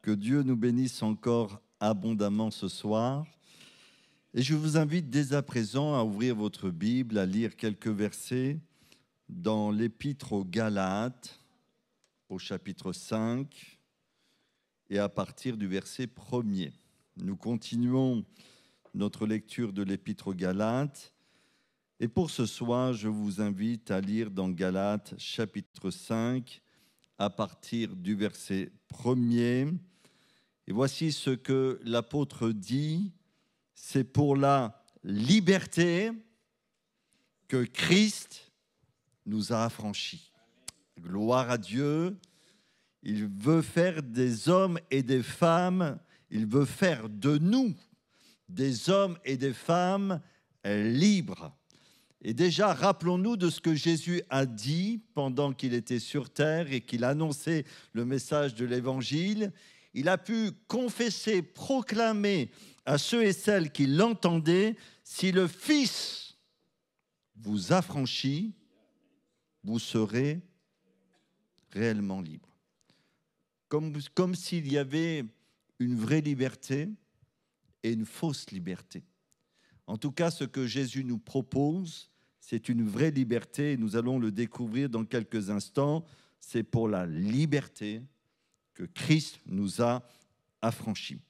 Que Dieu nous bénisse encore abondamment ce soir. Et je vous invite dès à présent à ouvrir votre Bible, à lire quelques versets dans l'Épître aux Galates, au chapitre 5, et à partir du verset 1er. Nous continuons notre lecture de l'Épître aux Galates. Et pour ce soir, je vous invite à lire dans Galates, chapitre 5, à partir du verset 1er. Et voici ce que l'apôtre dit, c'est pour la liberté que Christ nous a affranchis. Gloire à Dieu, il veut faire des hommes et des femmes, il veut faire de nous des hommes et des femmes libres. Et déjà, rappelons-nous de ce que Jésus a dit pendant qu'il était sur terre et qu'il annonçait le message de l'Évangile. Il a pu confesser, proclamer à ceux et celles qui l'entendaient, si le Fils vous affranchit, vous serez réellement libre. Comme s'il y avait une vraie liberté et une fausse liberté. En tout cas, ce que Jésus nous propose, c'est une vraie liberté, et nous allons le découvrir dans quelques instants. C'est pour la liberté que Christ nous a affranchis.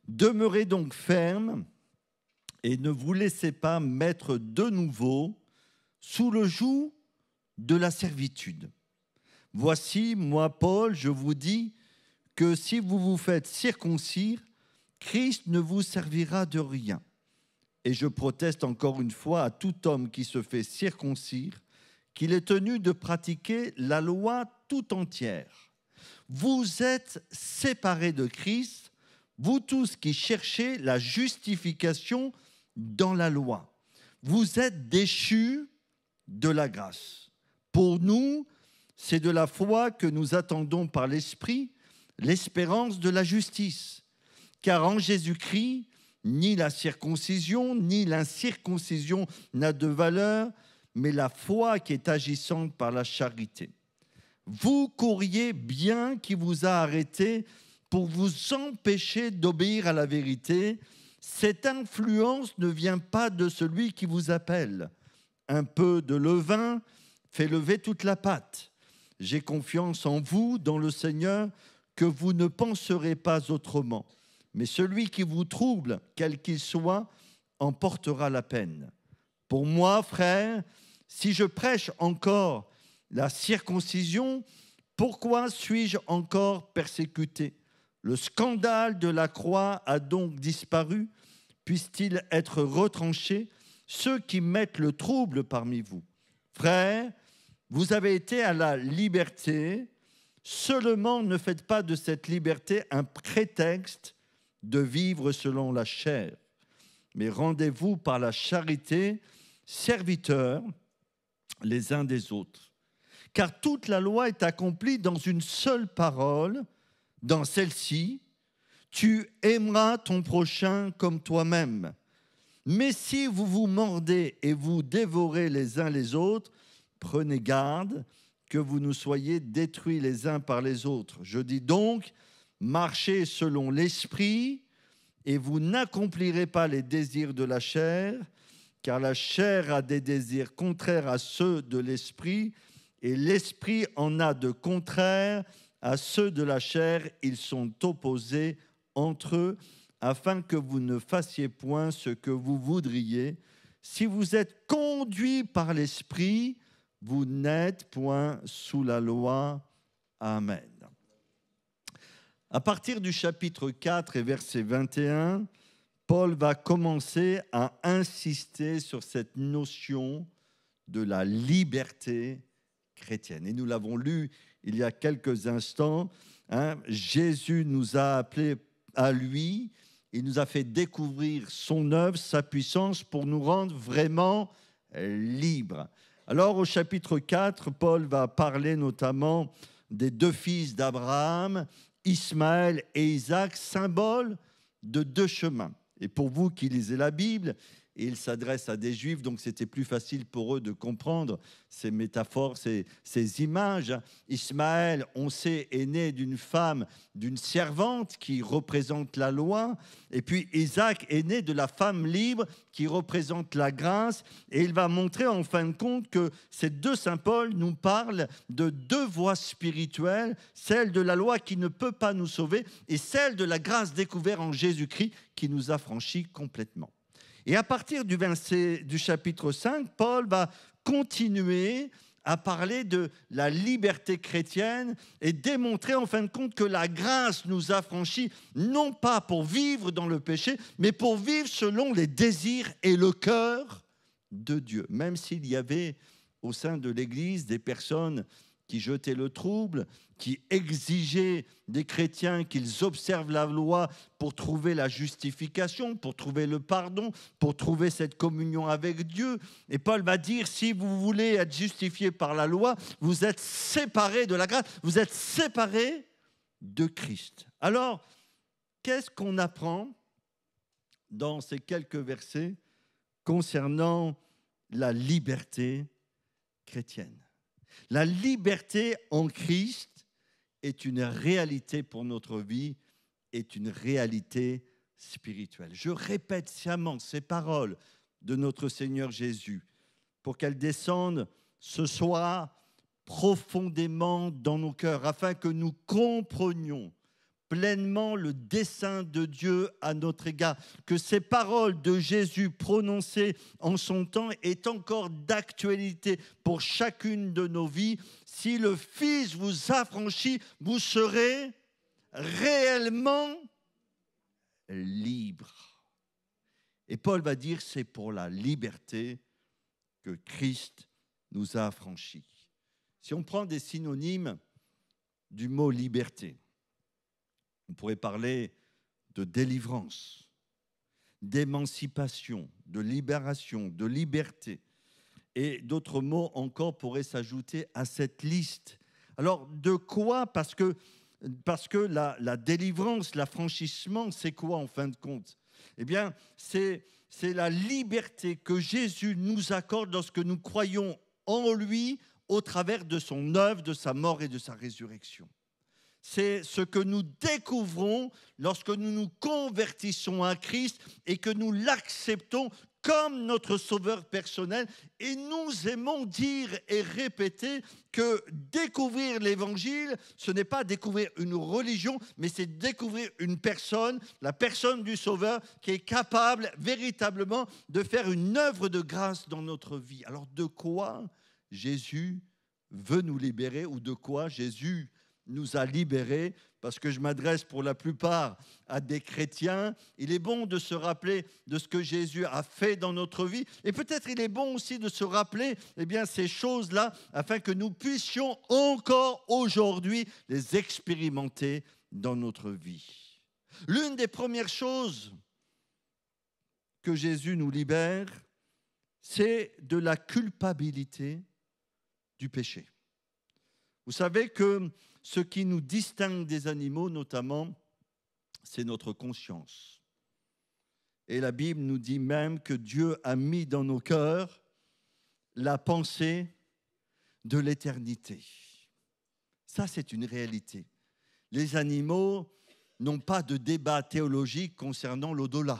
Demeurez donc fermes et ne vous laissez pas mettre de nouveau sous le joug de la servitude. Voici, moi, Paul, je vous dis que si vous vous faites circoncire, Christ ne vous servira de rien. Et je proteste encore une fois à tout homme qui se fait circoncire qu'il est tenu de pratiquer la loi tout entière. Vous êtes séparés de Christ, vous tous qui cherchez la justification dans la loi. Vous êtes déchus de la grâce. Pour nous, c'est de la foi que nous attendons par l'Esprit l'espérance de la justice. Car en Jésus-Christ, ni la circoncision, ni l'incirconcision n'a de valeur, mais la foi qui est agissante par la charité. Vous courriez bien qui vous a arrêté pour vous empêcher d'obéir à la vérité. Cette influence ne vient pas de celui qui vous appelle. Un peu de levain fait lever toute la pâte. J'ai confiance en vous, dans le Seigneur, que vous ne penserez pas autrement. Mais celui qui vous trouble, quel qu'il soit, en portera la peine. Pour moi, frère, si je prêche encore la circoncision, pourquoi suis-je encore persécuté? Le scandale de la croix a donc disparu. Puisse-t-il être retranché? Ceux qui mettent le trouble parmi vous. Frères, vous avez été à la liberté, seulement ne faites pas de cette liberté un prétexte de vivre selon la chair, mais rendez-vous par la charité serviteurs les uns des autres. Car toute la loi est accomplie dans une seule parole, dans celle-ci, tu aimeras ton prochain comme toi-même. Mais si vous vous mordez et vous dévorez les uns les autres, prenez garde que vous ne soyez détruits les uns par les autres. Je dis donc, marchez selon l'esprit et vous n'accomplirez pas les désirs de la chair, car la chair a des désirs contraires à ceux de l'esprit et l'esprit en a de contraires à ceux de la chair. Ils sont opposés entre eux afin que vous ne fassiez point ce que vous voudriez. Si vous êtes conduits par l'esprit, vous n'êtes point sous la loi. Amen. À partir du chapitre 4 et verset 21, Paul va commencer à insister sur cette notion de la liberté chrétienne. Et nous l'avons lu il y a quelques instants. Jésus nous a appelés à lui. Il nous a fait découvrir son œuvre, sa puissance pour nous rendre vraiment libres. Alors au chapitre 4, Paul va parler notamment des deux fils d'Abraham, Ismaël et Isaac, symboles de deux chemins. Et pour vous qui lisez la Bible, et il s'adresse à des Juifs, donc c'était plus facile pour eux de comprendre ces métaphores, ces images. Ismaël, on sait, est né d'une femme, d'une servante qui représente la loi, et puis Isaac est né de la femme libre qui représente la grâce, et il va montrer en fin de compte que ces deux saint Paul nous parlent de deux voies spirituelles, celle de la loi qui ne peut pas nous sauver et celle de la grâce découverte en Jésus-Christ qui nous a franchis complètement. Et à partir du chapitre 5, Paul va continuer à parler de la liberté chrétienne et démontrer en fin de compte que la grâce nous a franchis, non pas pour vivre dans le péché, mais pour vivre selon les désirs et le cœur de Dieu. Même s'il y avait au sein de l'Église des personnes qui jetaient le trouble, qui exigeaient des chrétiens qu'ils observent la loi pour trouver la justification, pour trouver le pardon, pour trouver cette communion avec Dieu. Et Paul va dire, si vous voulez être justifié par la loi, vous êtes séparés de la grâce, vous êtes séparés de Christ. Alors, qu'est-ce qu'on apprend dans ces quelques versets concernant la liberté chrétienne? La liberté en Christ est une réalité pour notre vie, est une réalité spirituelle. Je répète sciemment ces paroles de notre Seigneur Jésus pour qu'elles descendent ce soir profondément dans nos cœurs, afin que nous comprenions pleinement le dessein de Dieu à notre égard, que ces paroles de Jésus prononcées en son temps est encore d'actualité pour chacune de nos vies. Si le Fils vous affranchit, vous serez réellement libre. Et Paul va dire, c'est pour la liberté que Christ nous a affranchis. Si on prend des synonymes du mot liberté, on pourrait parler de délivrance, d'émancipation, de libération, de liberté. Et d'autres mots encore pourraient s'ajouter à cette liste. Alors, de quoi ? Parce que la délivrance, l'affranchissement, c'est quoi en fin de compte ? Eh bien, c'est la liberté que Jésus nous accorde lorsque nous croyons en lui au travers de son œuvre, de sa mort et de sa résurrection. C'est ce que nous découvrons lorsque nous nous convertissons à Christ et que nous l'acceptons comme notre sauveur personnel. Et nous aimons dire et répéter que découvrir l'évangile, ce n'est pas découvrir une religion, mais c'est découvrir une personne, la personne du sauveur, qui est capable véritablement de faire une œuvre de grâce dans notre vie. Alors de quoi Jésus veut nous libérer, ou de quoi Jésus nous a libérés? Parce que je m'adresse pour la plupart à des chrétiens, il est bon de se rappeler de ce que Jésus a fait dans notre vie. Et peut-être il est bon aussi de se rappeler ces choses-là, afin que nous puissions encore aujourd'hui les expérimenter dans notre vie. L'une des premières choses que Jésus nous libère, c'est de la culpabilité du péché. Vous savez que ce qui nous distingue des animaux, notamment, c'est notre conscience. Et la Bible nous dit même que Dieu a mis dans nos cœurs la pensée de l'éternité. Ça, c'est une réalité. Les animaux n'ont pas de débat théologique concernant l'au-delà.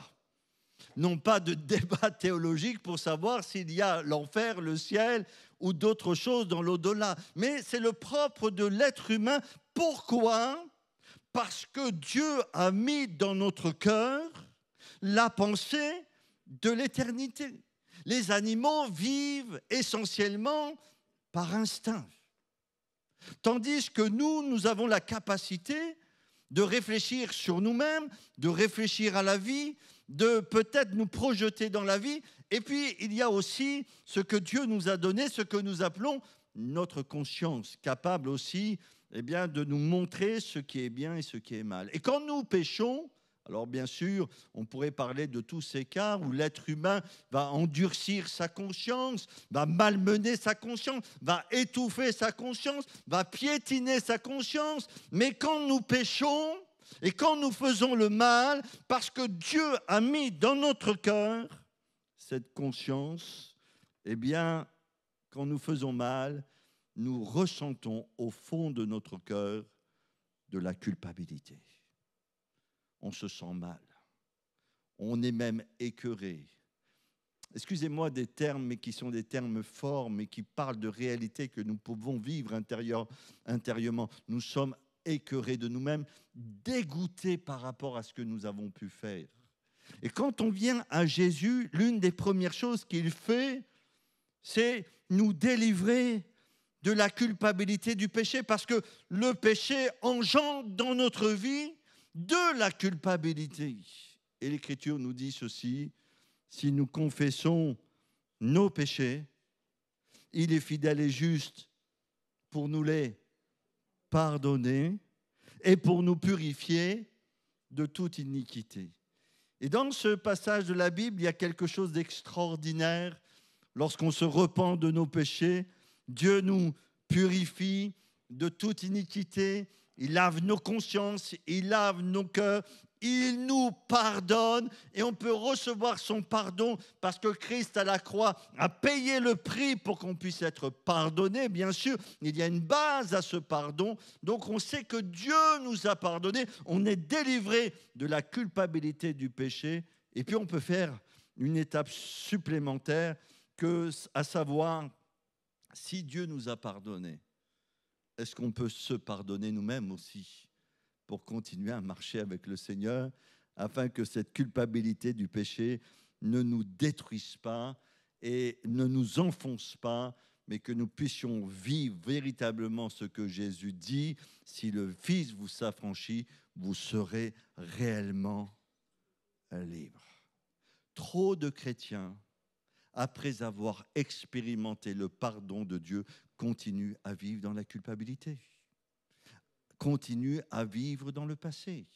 N'ont pas de débat théologique pour savoir s'il y a l'enfer, le ciel ou d'autres choses dans l'au-delà. Mais c'est le propre de l'être humain. Pourquoi ? Parce que Dieu a mis dans notre cœur la pensée de l'éternité. Les animaux vivent essentiellement par instinct. Tandis que nous avons la capacité de réfléchir sur nous-mêmes, de réfléchir à la vie, de peut-être nous projeter dans la vie. Et puis, il y a aussi ce que Dieu nous a donné, ce que nous appelons notre conscience, capable aussi de nous montrer ce qui est bien et ce qui est mal. Et quand nous péchons, alors bien sûr, on pourrait parler de tous ces cas où l'être humain va endurcir sa conscience, va malmener sa conscience, va étouffer sa conscience, va piétiner sa conscience. Mais quand nous péchons et quand nous faisons le mal, parce que Dieu a mis dans notre cœur cette conscience, eh bien, quand nous faisons mal, nous ressentons au fond de notre cœur de la culpabilité. On se sent mal. On est même écœuré. Excusez-moi des termes, mais qui sont des termes forts, mais qui parlent de réalités que nous pouvons vivre intérieurement. Nous sommes écœurés de nous-mêmes, dégoûtés par rapport à ce que nous avons pu faire. Et quand on vient à Jésus, l'une des premières choses qu'il fait, c'est nous délivrer de la culpabilité du péché, parce que le péché engendre dans notre vie de la culpabilité. Et l'Écriture nous dit ceci: si nous confessons nos péchés, il est fidèle et juste pour nous les pardonner et pour nous purifier de toute iniquité. Et dans ce passage de la Bible, il y a quelque chose d'extraordinaire. Lorsqu'on se repent de nos péchés, Dieu nous purifie de toute iniquité, il lave nos consciences, il lave nos cœurs, il nous pardonne et on peut recevoir son pardon parce que Christ à la croix a payé le prix pour qu'on puisse être pardonné. Bien sûr, il y a une base à ce pardon, donc on sait que Dieu nous a pardonné, on est délivré de la culpabilité du péché et puis on peut faire une étape supplémentaire, à savoir, si Dieu nous a pardonné, est-ce qu'on peut se pardonner nous-mêmes aussi pour continuer à marcher avec le Seigneur afin que cette culpabilité du péché ne nous détruise pas et ne nous enfonce pas, mais que nous puissions vivre véritablement ce que Jésus dit: si le Fils vous affranchit, vous serez réellement libres. Trop de chrétiens, après avoir expérimenté le pardon de Dieu, continuent à vivre dans la culpabilité, continuent à vivre dans le passé,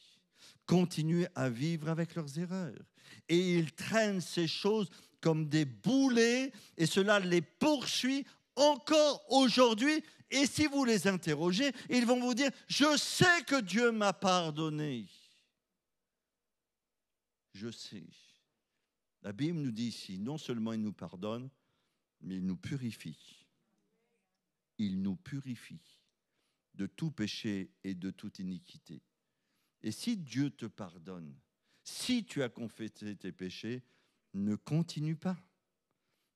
continuent à vivre avec leurs erreurs. Et ils traînent ces choses comme des boulets et cela les poursuit encore aujourd'hui. Et si vous les interrogez, ils vont vous dire: je sais que Dieu m'a pardonné. Je sais. La Bible nous dit ici, non seulement il nous pardonne, mais il nous purifie. Il nous purifie de tout péché et de toute iniquité. Et si Dieu te pardonne, si tu as confessé tes péchés, ne continue pas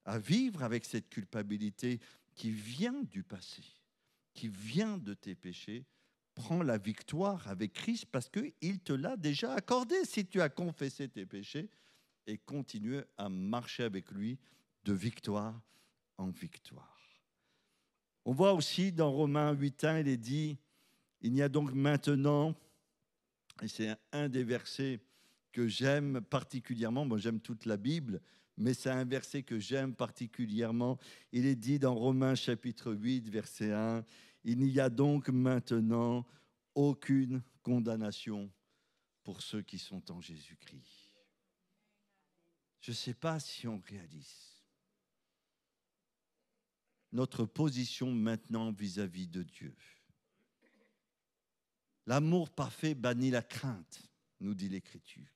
à vivre avec cette culpabilité qui vient du passé, qui vient de tes péchés. Prends la victoire avec Christ parce qu'il te l'a déjà accordé si tu as confessé tes péchés, et continue à marcher avec lui de victoire en victoire. On voit aussi dans Romains 8.1, il est dit: il y a donc maintenant, et c'est un des versets que j'aime particulièrement, moi j'aime toute la Bible, mais c'est un verset que j'aime particulièrement. Il est dit dans Romains chapitre 8, verset 1, il n'y a donc maintenant aucune condamnation pour ceux qui sont en Jésus-Christ. Je ne sais pas si on réalise notre position maintenant vis-à-vis de Dieu. L'amour parfait bannit la crainte, nous dit l'Écriture.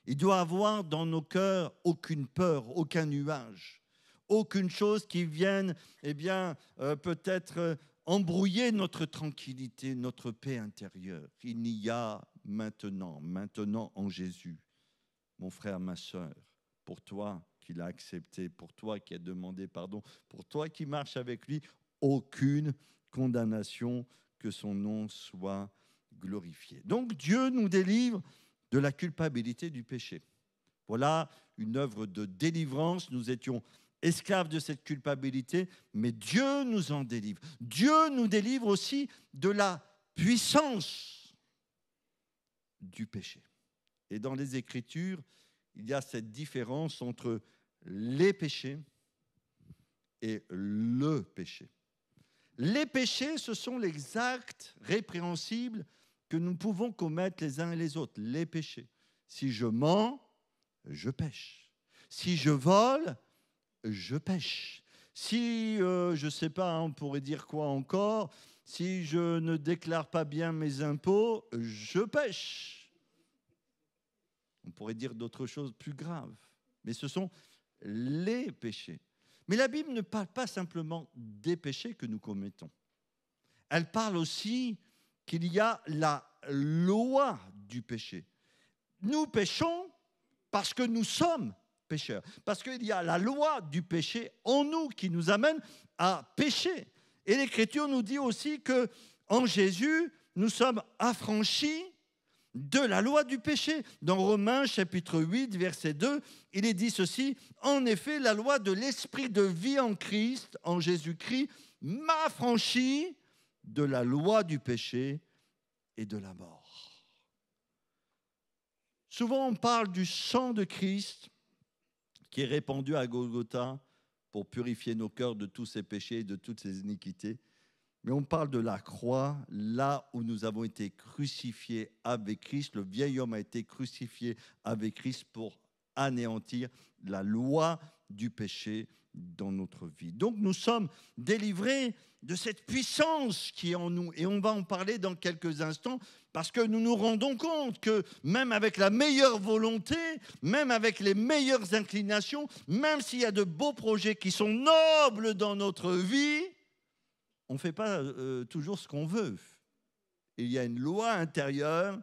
Il doit y avoir dans nos cœurs aucune peur, aucun nuage, aucune chose qui vienne peut-être embrouiller notre tranquillité, notre paix intérieure. Il n'y a maintenant en Jésus, mon frère, ma sœur, pour toi qui l'as accepté, pour toi qui as demandé pardon, pour toi qui marches avec lui, aucune condamnation, que son nom soit glorifié. Donc Dieu nous délivre de la culpabilité du péché. Voilà une œuvre de délivrance. Nous étions esclaves de cette culpabilité, mais Dieu nous en délivre. Dieu nous délivre aussi de la puissance du péché. Et dans les Écritures, il y a cette différence entre les péchés et le péché. Les péchés, ce sont les actes répréhensibles que nous pouvons commettre les uns et les autres. Les péchés. Si je mens, je pêche. Si je vole, je pêche. Si, je ne sais pas, on pourrait dire quoi encore, si je ne déclare pas bien mes impôts, je pêche. On pourrait dire d'autres choses plus graves. mais ce sont les péchés. Mais la Bible ne parle pas simplement des péchés que nous commettons. Elle parle aussi qu'il y a la loi du péché. Nous péchons parce que nous sommes pécheurs. Parce qu'il y a la loi du péché en nous qui nous amène à pécher. Et l'Écriture nous dit aussi qu'en Jésus, nous sommes affranchis de la loi du péché. Dans Romains chapitre 8, verset 2, il est dit ceci: « En effet, la loi de l'esprit de vie en Christ, en Jésus-Christ, m'a affranchi de la loi du péché et de la mort. » Souvent, on parle du sang de Christ qui est répandu à Golgotha pour purifier nos cœurs de tous ces péchés et de toutes ces iniquités. Mais on parle de la croix, là où nous avons été crucifiés avec Christ. Le vieil homme a été crucifié avec Christ pour anéantir la loi du péché dans notre vie. Donc nous sommes délivrés de cette puissance qui est en nous. Et on va en parler dans quelques instants parce que nous nous rendons compte que même avec la meilleure volonté, même avec les meilleures inclinations, même s'il y a de beaux projets qui sont nobles dans notre vie, on ne fait pas toujours ce qu'on veut. Il y a une loi intérieure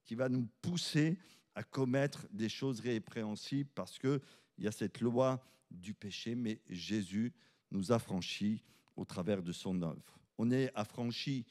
qui va nous pousser à commettre des choses répréhensibles parce qu'il y a cette loi du péché, mais Jésus nous affranchit au travers de son œuvre. On est affranchis,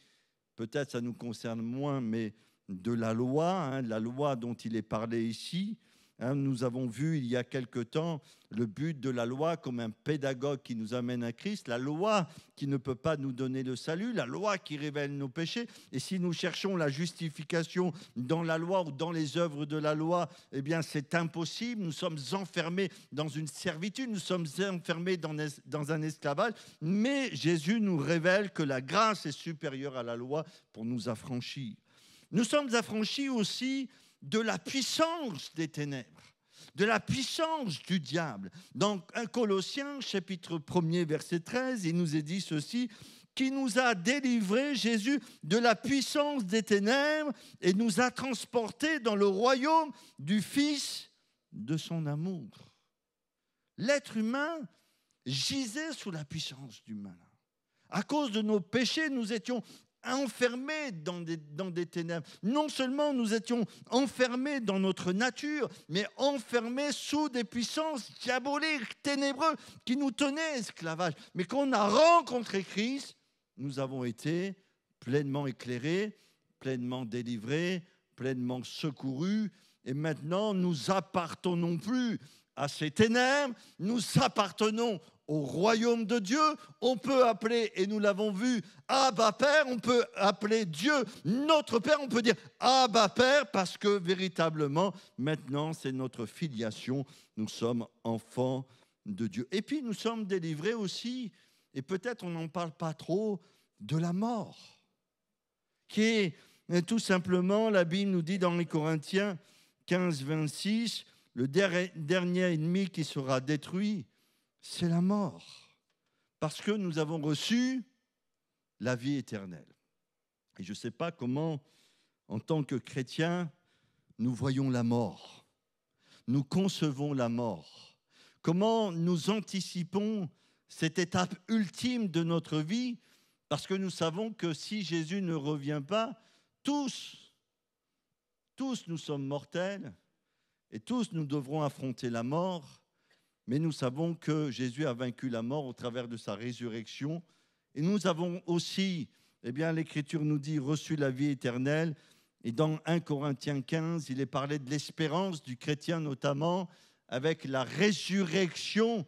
peut-être ça nous concerne moins, mais de la loi dont il est parlé ici. Nous avons vu il y a quelque temps le but de la loi comme un pédagogue qui nous amène à Christ, la loi qui ne peut pas nous donner le salut, la loi qui révèle nos péchés. Et si nous cherchons la justification dans la loi ou dans les œuvres de la loi, eh bien c'est impossible. Nous sommes enfermés dans une servitude, nous sommes enfermés dans un esclavage. Mais Jésus nous révèle que la grâce est supérieure à la loi pour nous affranchir. Nous sommes affranchis aussi de la puissance des ténèbres, de la puissance du diable. Dans 1 Colossiens, chapitre 1er, verset 13, il nous est dit ceci: « Qui nous a délivrés, Jésus, de la puissance des ténèbres et nous a transportés dans le royaume du Fils de son amour. » L'être humain gisait sous la puissance du malin. À cause de nos péchés, nous étions enfermés dans des ténèbres. Non seulement nous étions enfermés dans notre nature, mais enfermés sous des puissances diaboliques, ténébreuses, qui nous tenaient esclavages. Mais quand on a rencontré Christ, nous avons été pleinement éclairés, pleinement délivrés, pleinement secourus. Et maintenant, nous appartenons plus à ces ténèbres, nous appartenons au royaume de Dieu. On peut appeler, et nous l'avons vu, Abba Père, on peut appeler Dieu notre Père, on peut dire Abba Père, parce que véritablement, maintenant, c'est notre filiation, nous sommes enfants de Dieu. Et puis, nous sommes délivrés aussi, et peut-être on n'en parle pas trop, de la mort, qui est tout simplement, la Bible nous dit dans les Corinthiens 15, 26, le dernier ennemi qui sera détruit, c'est la mort, parce que nous avons reçu la vie éternelle. Et je ne sais pas comment, en tant que chrétiens, nous voyons la mort, nous concevons la mort, comment nous anticipons cette étape ultime de notre vie, parce que nous savons que si Jésus ne revient pas, tous nous sommes mortels, et tous nous devrons affronter la mort. Mais nous savons que Jésus a vaincu la mort au travers de sa résurrection. Et nous avons aussi, l'Écriture nous dit, reçu la vie éternelle. Et dans 1 Corinthiens 15, il est parlé de l'espérance du chrétien notamment, avec la résurrection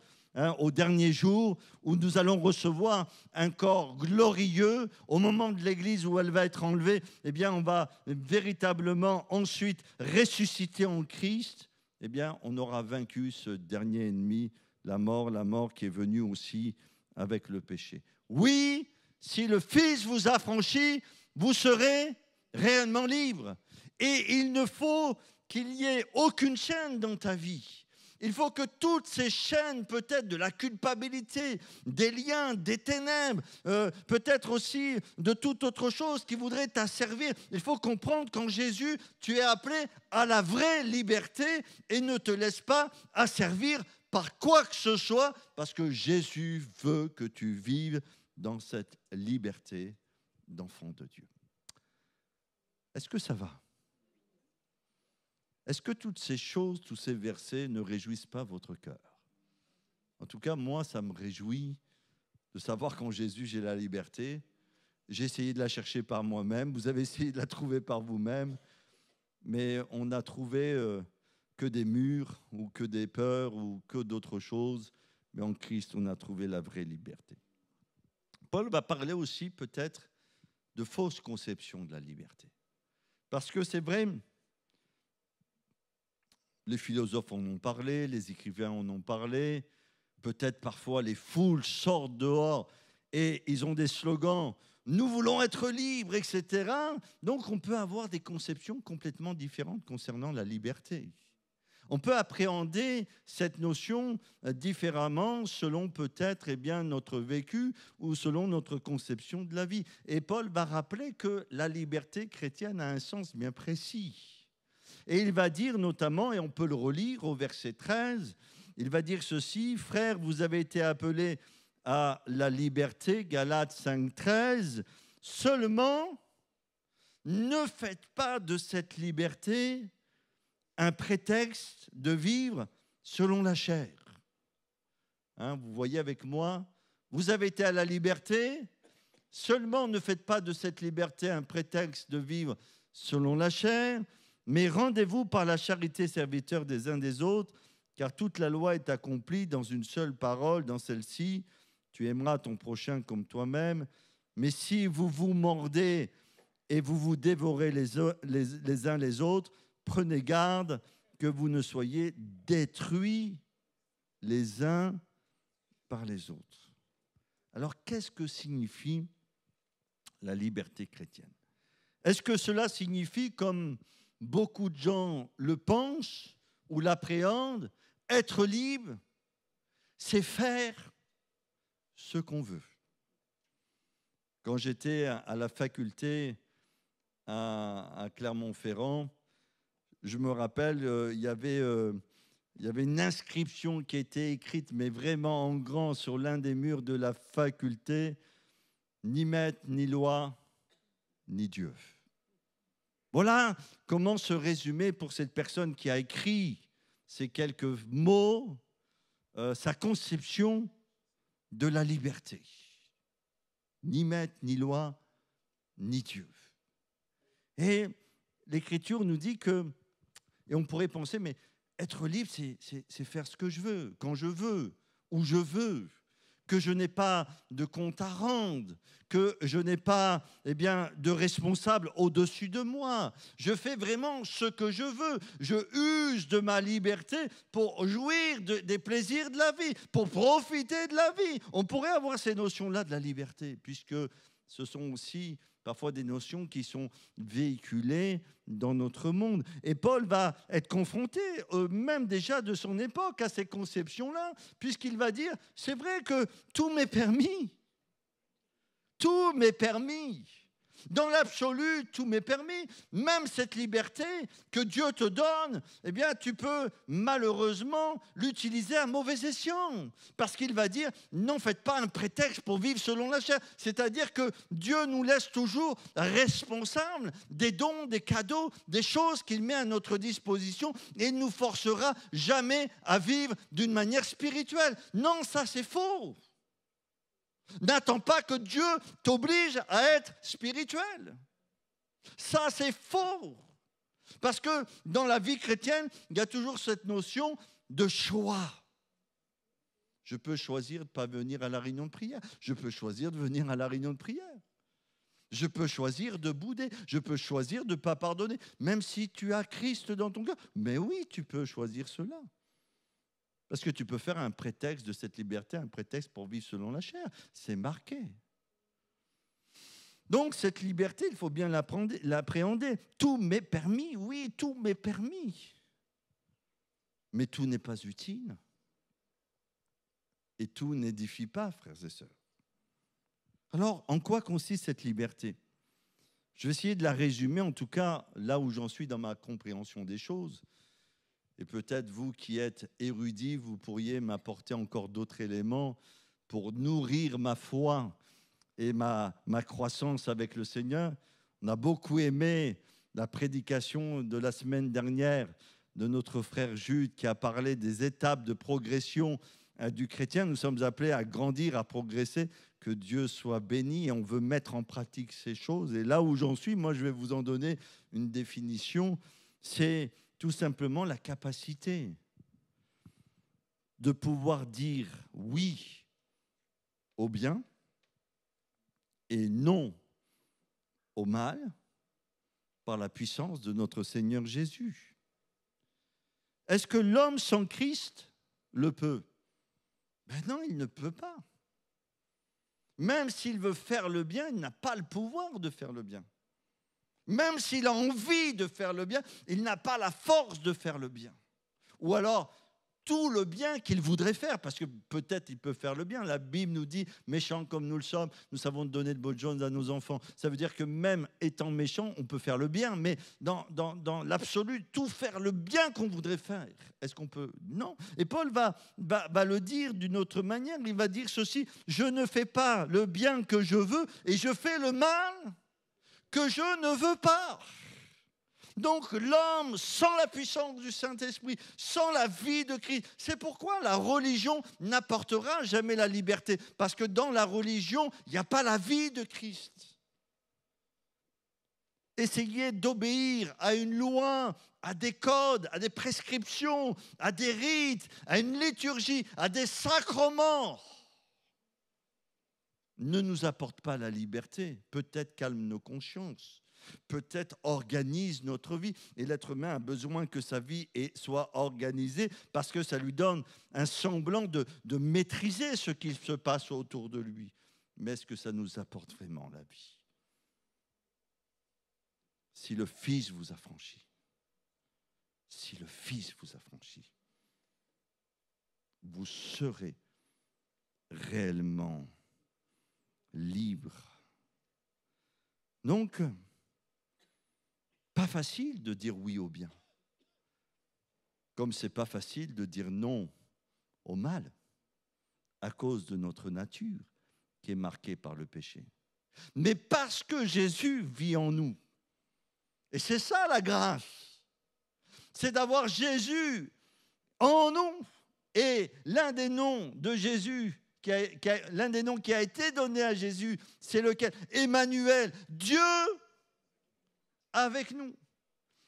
au dernier jour, où nous allons recevoir un corps glorieux. Au moment de l'Église où elle va être enlevée, on va véritablement ensuite ressusciter en Christ. On aura vaincu ce dernier ennemi, la mort qui est venue aussi avec le péché. Oui, si le Fils vous affranchit, vous serez réellement libre. Et il ne faut qu'il y ait aucune chaîne dans ta vie. Il faut que toutes ces chaînes, peut-être de la culpabilité, des liens, des ténèbres, peut-être aussi de toute autre chose qui voudrait t'asservir. Il faut comprendre qu'en Jésus, tu es appelé à la vraie liberté et ne te laisse pas asservir par quoi que ce soit, parce que Jésus veut que tu vives dans cette liberté d'enfant de Dieu. Est-ce que ça va ? Est-ce que toutes ces choses, tous ces versets ne réjouissent pas votre cœur ? En tout cas, moi, ça me réjouit de savoir qu'en Jésus, j'ai la liberté. J'ai essayé de la chercher par moi-même. Vous avez essayé de la trouver par vous-même. Mais on n'a trouvé que des murs ou que des peurs ou que d'autres choses. Mais en Christ, on a trouvé la vraie liberté. Paul va parler aussi peut-être de fausses conceptions de la liberté. Parce que c'est vrai, les philosophes en ont parlé, les écrivains en ont parlé, peut-être parfois les foules sortent dehors et ils ont des slogans « Nous voulons être libres », etc. Donc on peut avoir des conceptions complètement différentes concernant la liberté. On peut appréhender cette notion différemment selon peut-être notre vécu ou selon notre conception de la vie. Et Paul va rappeler que la liberté chrétienne a un sens bien précis. Et il va dire notamment, et on peut le relire au verset 13, il va dire ceci, « Frères, vous avez été appelés à la liberté », Galates 5, 13, « seulement ne faites pas de cette liberté un prétexte de vivre selon la chair. » Vous voyez avec moi, vous avez été à la liberté, seulement ne faites pas de cette liberté un prétexte de vivre selon la chair, mais rendez-vous par la charité serviteurs des uns des autres, car toute la loi est accomplie dans une seule parole, dans celle-ci, tu aimeras ton prochain comme toi-même. Mais si vous vous mordez et vous vous dévorez les uns les autres, prenez garde que vous ne soyez détruits les uns par les autres. Alors, qu'est-ce que signifie la liberté chrétienne ? Est-ce que cela signifie, comme beaucoup de gens le pensent ou l'appréhendent, être libre, c'est faire ce qu'on veut. Quand j'étais à la faculté à Clermont-Ferrand, je me rappelle, il y avait une inscription qui était écrite, mais vraiment en grand, sur l'un des murs de la faculté, « Ni maître, ni loi, ni Dieu ». Voilà comment se résumer pour cette personne qui a écrit ces quelques mots, sa conception de la liberté. Ni maître, ni loi, ni Dieu. Et l'Écriture nous dit que, et on pourrait penser, mais être libre, c'est faire ce que je veux, quand je veux, où je veux, que je n'ai pas de compte à rendre, que je n'ai pas de responsable au-dessus de moi. Je fais vraiment ce que je veux. Je use de ma liberté pour jouir des plaisirs de la vie, pour profiter de la vie. On pourrait avoir ces notions-là de la liberté, puisque ce sont aussi parfois des notions qui sont véhiculées dans notre monde. Et Paul va être confronté, même déjà de son époque, à ces conceptions-là, puisqu'il va dire, c'est vrai que tout m'est permis. Tout m'est permis. Dans l'absolu, tout m'est permis. Même cette liberté que Dieu te donne, tu peux malheureusement l'utiliser à mauvais escient. Parce qu'il va dire, non, faites pas un prétexte pour vivre selon la chair. C'est-à-dire que Dieu nous laisse toujours responsables des dons, des cadeaux, des choses qu'il met à notre disposition et il ne nous forcera jamais à vivre d'une manière spirituelle. Non, ça c'est faux. N'attends pas que Dieu t'oblige à être spirituel. Ça, c'est faux. Parce que dans la vie chrétienne, il y a toujours cette notion de choix. Je peux choisir de ne pas venir à la réunion de prière. Je peux choisir de venir à la réunion de prière. Je peux choisir de bouder. Je peux choisir de ne pas pardonner. Même si tu as Christ dans ton cœur. Mais oui, tu peux choisir cela. Parce que tu peux faire un prétexte de cette liberté, un prétexte pour vivre selon la chair. C'est marqué. Donc, cette liberté, il faut bien l'appréhender. Tout m'est permis, oui, tout m'est permis. Mais tout n'est pas utile. Et tout n'édifie pas, frères et sœurs. Alors, en quoi consiste cette liberté ? Je vais essayer de la résumer, en tout cas, là où j'en suis dans ma compréhension des choses. Et peut-être vous qui êtes érudits, vous pourriez m'apporter encore d'autres éléments pour nourrir ma foi et ma croissance avec le Seigneur. On a beaucoup aimé la prédication de la semaine dernière de notre frère Jude qui a parlé des étapes de progression du chrétien. Nous sommes appelés à grandir, à progresser. Que Dieu soit béni et on veut mettre en pratique ces choses. Et là où j'en suis, moi je vais vous en donner une définition. C'est tout simplement la capacité de pouvoir dire oui au bien et non au mal par la puissance de notre Seigneur Jésus. Est-ce que l'homme sans Christ le peut ? Ben non, il ne peut pas. Même s'il veut faire le bien, il n'a pas le pouvoir de faire le bien. Même s'il a envie de faire le bien, il n'a pas la force de faire le bien. Ou alors, tout le bien qu'il voudrait faire, parce que peut-être il peut faire le bien. La Bible nous dit, méchants comme nous le sommes, nous savons donner de bonnes choses à nos enfants. Ça veut dire que même étant méchant, on peut faire le bien, mais dans l'absolu, tout faire le bien qu'on voudrait faire. Est-ce qu'on peut ? Non. Et Paul va le dire d'une autre manière. Il va dire ceci, je ne fais pas le bien que je veux et je fais le mal que je ne veux pas. Donc l'homme, sans la puissance du Saint-Esprit, sans la vie de Christ, c'est pourquoi la religion n'apportera jamais la liberté. Parce que dans la religion, il n'y a pas la vie de Christ. Essayer d'obéir à une loi, à des codes, à des prescriptions, à des rites, à une liturgie, à des sacrements, ne nous apporte pas la liberté. Peut-être calme nos consciences. Peut-être organise notre vie. Et l'être humain a besoin que sa vie soit organisée parce que ça lui donne un semblant de maîtriser ce qui se passe autour de lui. Mais est-ce que ça nous apporte vraiment la vie ? Si le Fils vous a franchi, si le Fils vous a franchi, vous serez réellement libre. Donc, pas facile de dire oui au bien, comme c'est pas facile de dire non au mal, à cause de notre nature qui est marquée par le péché. Mais parce que Jésus vit en nous, et c'est ça la grâce, c'est d'avoir Jésus en nous, et l'un des noms de Jésus, l'un des noms qui a été donné à Jésus, c'est lequel ? Emmanuel, Dieu avec nous.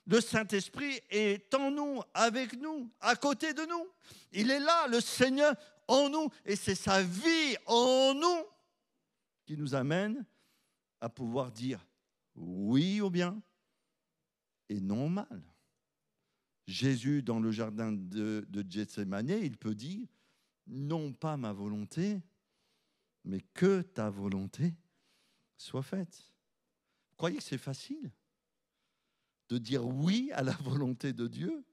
Le Saint-Esprit est en nous, avec nous, à côté de nous. Il est là, le Seigneur en nous. Et c'est sa vie en nous qui nous amène à pouvoir dire oui au bien et non au mal. Jésus, dans le jardin de Gethsémani, il peut dire non pas ma volonté, mais que ta volonté soit faite. Vous croyez que c'est facile de dire oui à la volonté de Dieu?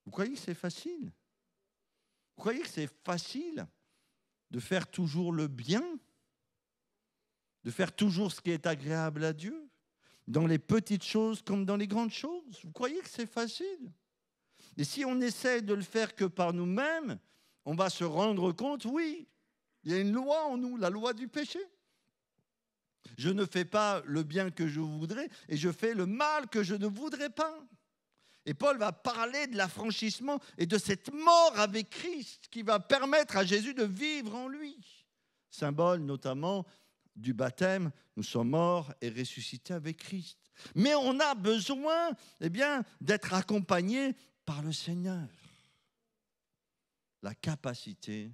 Vous croyez que c'est facile? Vous croyez que c'est facile de faire toujours le bien? De faire toujours ce qui est agréable à Dieu? Dans les petites choses comme dans les grandes choses? Vous croyez que c'est facile? Et si on essaie de le faire que par nous-mêmes, on va se rendre compte, oui, il y a une loi en nous, la loi du péché. Je ne fais pas le bien que je voudrais et je fais le mal que je ne voudrais pas. Et Paul va parler de l'affranchissement et de cette mort avec Christ qui va permettre à Jésus de vivre en lui. Symbole notamment du baptême, nous sommes morts et ressuscités avec Christ. Mais on a besoin d'être accompagnés par le Seigneur. La capacité,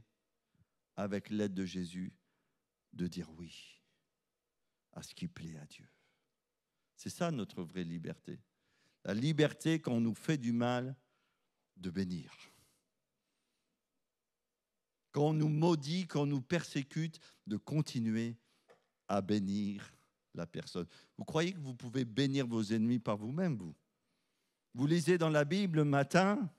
avec l'aide de Jésus, de dire oui à ce qui plaît à Dieu. C'est ça notre vraie liberté. La liberté, quand on nous fait du mal, de bénir. Quand on nous maudit, quand on nous persécute, de continuer à bénir la personne. Vous croyez que vous pouvez bénir vos ennemis par vous-même, vous ? Vous lisez dans la Bible le matin,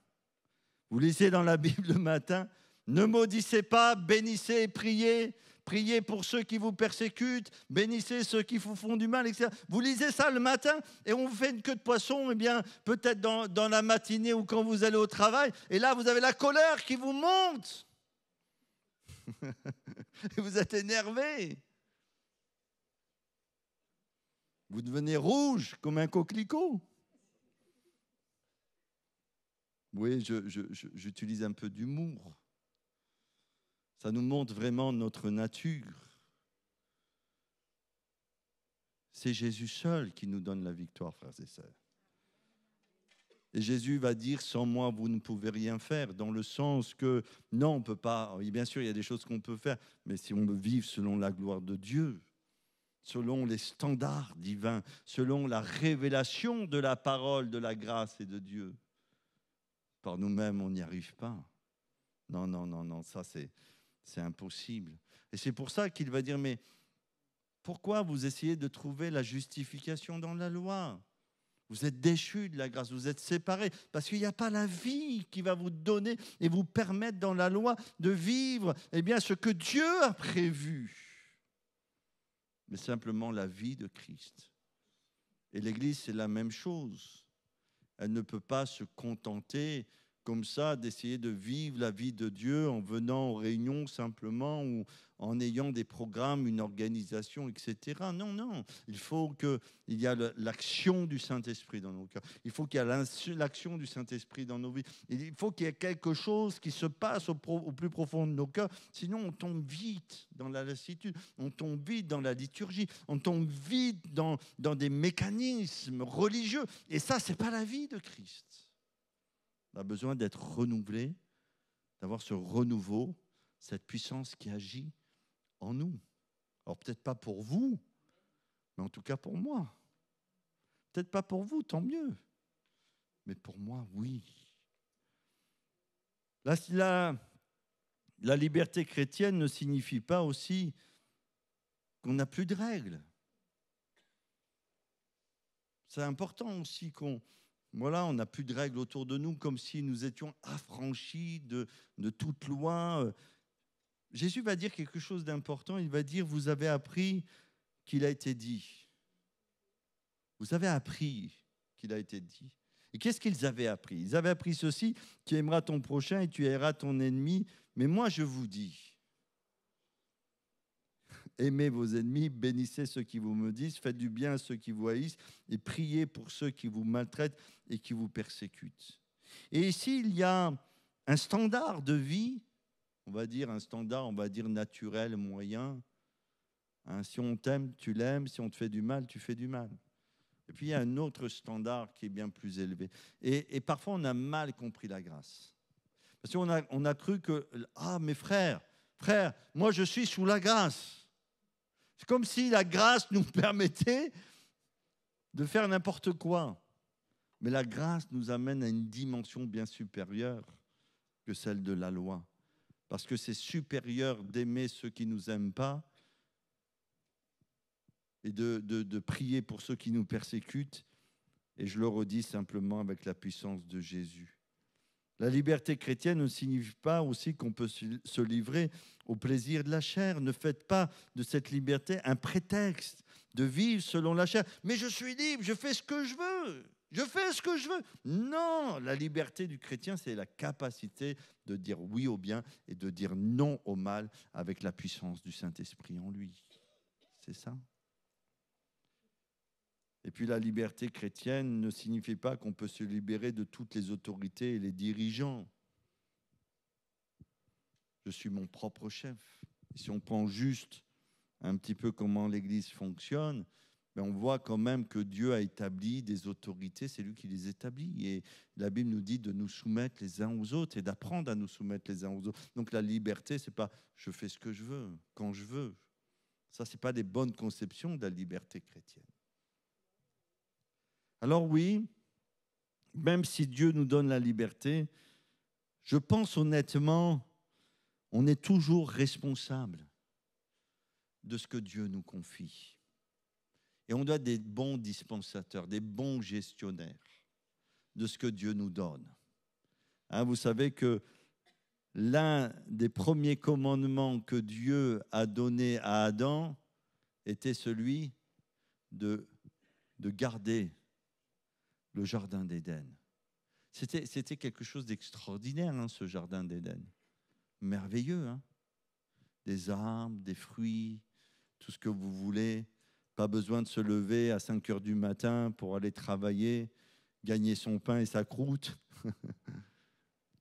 vous lisez dans la Bible le matin, ne maudissez pas, bénissez et priez. Priez pour ceux qui vous persécutent, bénissez ceux qui vous font du mal, etc. Vous lisez ça le matin et on vous fait une queue de poisson, eh bien, peut-être dans la matinée ou quand vous allez au travail. Et là, vous avez la colère qui vous monte. Et vous êtes énervé. Vous devenez rouge comme un coquelicot. Oui, j'utilise un peu d'humour. Ça nous montre vraiment notre nature. C'est Jésus seul qui nous donne la victoire, frères et sœurs. Et Jésus va dire, sans moi, vous ne pouvez rien faire, dans le sens que, non, on ne peut pas, bien sûr, il y a des choses qu'on peut faire, mais si on veut vivre selon la gloire de Dieu, selon les standards divins, selon la révélation de la parole, de la grâce et de Dieu, par nous-mêmes, on n'y arrive pas. Non, ça c'est impossible. Et c'est pour ça qu'il va dire, mais pourquoi vous essayez de trouver la justification dans la loi ? Vous êtes déchus de la grâce, vous êtes séparés, parce qu'il n'y a pas la vie qui va vous donner et vous permettre dans la loi de vivre ce que Dieu a prévu. Mais simplement la vie de Christ. Et l'Église, c'est la même chose. Elle ne peut pas se contenter comme ça d'essayer de vivre la vie de Dieu en venant aux réunions simplement ou en ayant des programmes, une organisation, etc. Non. Il faut qu'il y ait l'action du Saint-Esprit dans nos cœurs. Il faut qu'il y ait l'action du Saint-Esprit dans nos vies. Il faut qu'il y ait quelque chose qui se passe au plus profond de nos cœurs. Sinon, on tombe vite dans la lassitude, on tombe vite dans la liturgie, on tombe vite dans des mécanismes religieux. Et ça, ce n'est pas la vie de Christ. On a besoin d'être renouvelé, d'avoir ce renouveau, cette puissance qui agit en nous. Alors peut-être pas pour vous, mais en tout cas pour moi. Peut-être pas pour vous, tant mieux. Mais pour moi, oui. La liberté chrétienne ne signifie pas aussi qu'on n'a plus de règles. C'est important aussi on n'a plus de règles autour de nous, comme si nous étions affranchis de toute loi. Jésus va dire quelque chose d'important. Il va dire, vous avez appris qu'il a été dit. Vous avez appris qu'il a été dit. Et qu'est-ce qu'ils avaient appris ? Ils avaient appris ceci, tu aimeras ton prochain et tu haïras ton ennemi. Mais moi, je vous dis, aimez vos ennemis, bénissez ceux qui vous maudissent, faites du bien à ceux qui vous haïssent et priez pour ceux qui vous maltraitent et qui vous persécutent. Et ici, il y a un standard de vie, on va dire naturel, moyen. Si on t'aime, tu l'aimes. Si on te fait du mal, tu fais du mal. Et puis, il y a un autre standard qui est bien plus élevé. Et parfois, on a mal compris la grâce. Parce qu'on a cru que, mes frères, moi, je suis sous la grâce. C'est comme si la grâce nous permettait de faire n'importe quoi. Mais la grâce nous amène à une dimension bien supérieure que celle de la loi. Parce que c'est supérieur d'aimer ceux qui ne nous aiment pas et de prier pour ceux qui nous persécutent. Et je le redis simplement avec la puissance de Jésus. La liberté chrétienne ne signifie pas aussi qu'on peut se livrer au plaisir de la chair. Ne faites pas de cette liberté un prétexte de vivre selon la chair. Mais je suis libre, je fais ce que je veux. Je fais ce que je veux. Non, la liberté du chrétien, c'est la capacité de dire oui au bien et de dire non au mal avec la puissance du Saint-Esprit en lui. C'est ça. Et puis la liberté chrétienne ne signifie pas qu'on peut se libérer de toutes les autorités et les dirigeants. Je suis mon propre chef. Et si on prend juste un petit peu comment l'Église fonctionne, on voit quand même que Dieu a établi des autorités, c'est lui qui les établit. Et la Bible nous dit de nous soumettre les uns aux autres et d'apprendre à nous soumettre les uns aux autres. Donc la liberté, ce n'est pas je fais ce que je veux, quand je veux. Ça, ce n'est pas des bonnes conceptions de la liberté chrétienne. Alors oui, même si Dieu nous donne la liberté, je pense honnêtement, on est toujours responsable de ce que Dieu nous confie. Et on doit être des bons dispensateurs, des bons gestionnaires de ce que Dieu nous donne. Vous savez que l'un des premiers commandements que Dieu a donné à Adam était celui de garder le jardin d'Éden. C'était quelque chose d'extraordinaire, ce jardin d'Éden. Merveilleux, des arbres, des fruits, tout ce que vous voulez. Pas besoin de se lever à 5 heures du matin pour aller travailler, gagner son pain et sa croûte.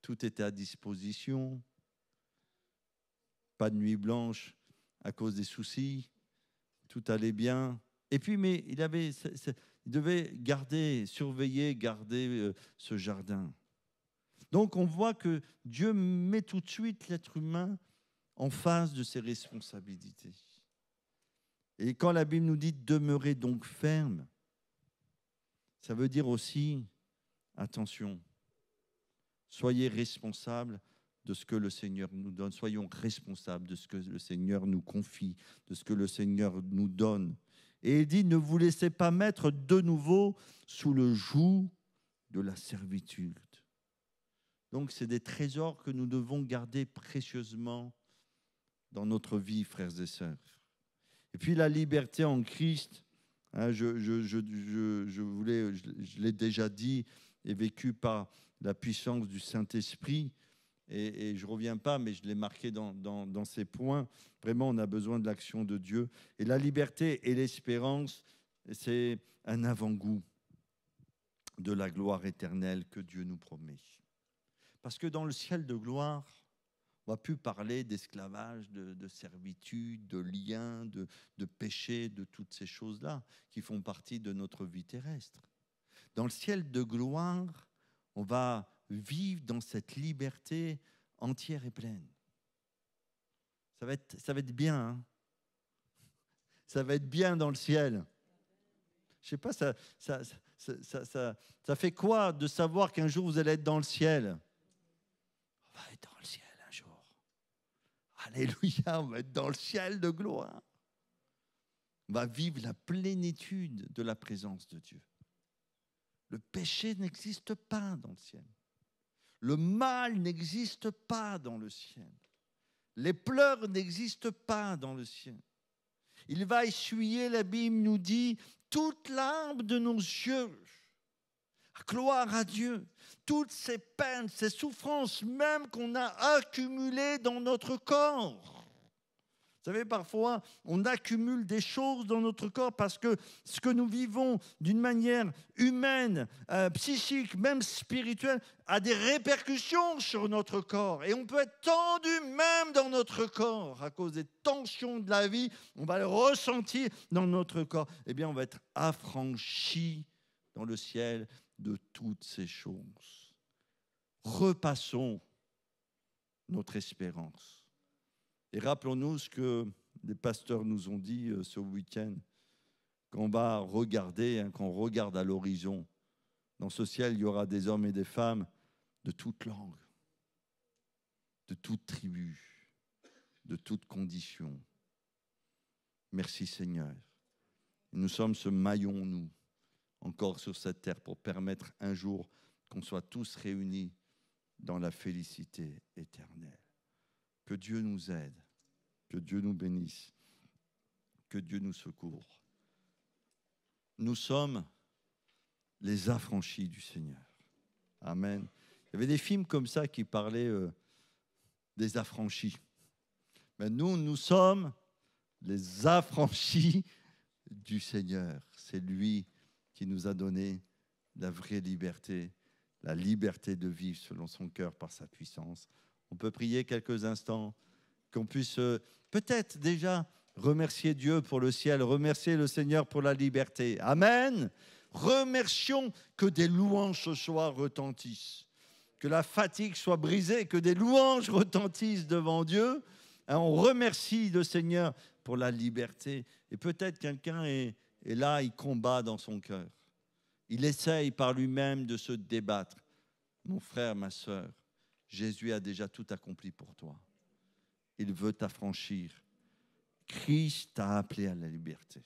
Tout était à disposition. Pas de nuit blanche à cause des soucis. Tout allait bien. Et puis, mais il devait surveiller, garder ce jardin. Donc, on voit que Dieu met tout de suite l'être humain en face de ses responsabilités. Et quand la Bible nous dit « demeurez donc ferme », ça veut dire aussi, attention, soyez responsables de ce que le Seigneur nous donne. Soyons responsables de ce que le Seigneur nous confie, de ce que le Seigneur nous donne. Et il dit, ne vous laissez pas mettre de nouveau sous le joug de la servitude. Donc, c'est des trésors que nous devons garder précieusement dans notre vie, frères et sœurs. Et puis, la liberté en Christ, je l'ai déjà dit, est vécue par la puissance du Saint-Esprit. Et je ne reviens pas, mais je l'ai marqué dans ces points. Vraiment, on a besoin de l'action de Dieu. Et la liberté et l'espérance, c'est un avant-goût de la gloire éternelle que Dieu nous promet. Parce que dans le ciel de gloire, on ne va plus parler d'esclavage, de servitude, de lien, de péché, de toutes ces choses-là qui font partie de notre vie terrestre. Dans le ciel de gloire, on va vivre dans cette liberté entière et pleine. Ça va être bien. Ça va être bien dans le ciel. Je ne sais pas, ça fait quoi de savoir qu'un jour vous allez être dans le ciel? On va être dans le ciel un jour. Alléluia, on va être dans le ciel de gloire. On va vivre la plénitude de la présence de Dieu. Le péché n'existe pas dans le ciel. Le mal n'existe pas dans le ciel. Les pleurs n'existent pas dans le ciel. Il va essuyer, la Bible nous dit, toute larme de nos yeux. Gloire à Dieu. Toutes ces peines, ces souffrances même qu'on a accumulées dans notre corps. Vous savez, parfois, on accumule des choses dans notre corps parce que ce que nous vivons d'une manière humaine, psychique, même spirituelle, a des répercussions sur notre corps. Et on peut être tendu même dans notre corps à cause des tensions de la vie. On va le ressentir dans notre corps. Eh bien, on va être affranchi dans le ciel de toutes ces choses. Repassons notre espérance. Et rappelons-nous ce que les pasteurs nous ont dit ce week-end. Quand on va regarder, quand on regarde à l'horizon, dans ce ciel, il y aura des hommes et des femmes de toute langue, de toute tribu, de toute condition. Merci Seigneur. Nous sommes ce maillon, nous, encore sur cette terre, pour permettre un jour qu'on soit tous réunis dans la félicité éternelle. Que Dieu nous aide, que Dieu nous bénisse, que Dieu nous secourt. Nous sommes les affranchis du Seigneur. Amen. Il y avait des films comme ça qui parlaient des affranchis. Mais nous sommes les affranchis du Seigneur. C'est lui qui nous a donné la vraie liberté, la liberté de vivre selon son cœur par sa puissance. On peut prier quelques instants, qu'on puisse peut-être déjà remercier Dieu pour le ciel, remercier le Seigneur pour la liberté. Amen. Remercions que des louanges ce soir retentissent, que la fatigue soit brisée, que des louanges retentissent devant Dieu. On remercie le Seigneur pour la liberté. Et peut-être quelqu'un est là, il combat dans son cœur. Il essaye par lui-même de se débattre. Mon frère, ma sœur, Jésus a déjà tout accompli pour toi. Il veut t'affranchir. Christ t'a appelé à la liberté.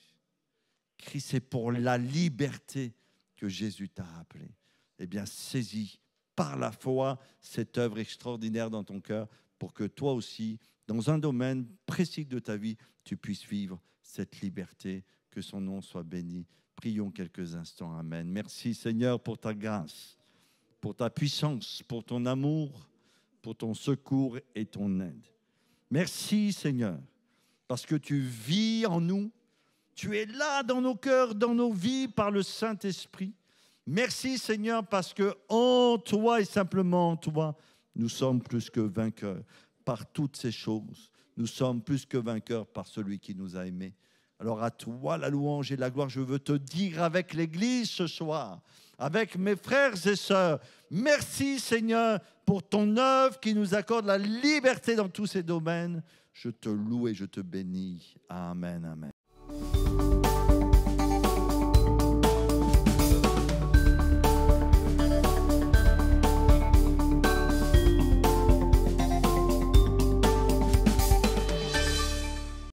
Christ, c'est pour la liberté que Jésus t'a appelé. eh bien, saisis par la foi cette œuvre extraordinaire dans ton cœur pour que toi aussi, dans un domaine précis de ta vie, tu puisses vivre cette liberté, que son nom soit béni. Prions quelques instants. Amen. Merci Seigneur pour ta grâce, pour ta puissance, pour ton amour, pour ton secours et ton aide. Merci Seigneur, parce que tu vis en nous, tu es là dans nos cœurs, dans nos vies par le Saint-Esprit. Merci Seigneur, parce que en toi et simplement en toi, nous sommes plus que vainqueurs par toutes ces choses. Nous sommes plus que vainqueurs par celui qui nous a aimés. Alors à toi la louange et la gloire. Je veux te dire avec l'Église ce soir, avec mes frères et sœurs, merci Seigneur pour ton œuvre qui nous accorde la liberté dans tous ces domaines. Je te loue et je te bénis. Amen, amen.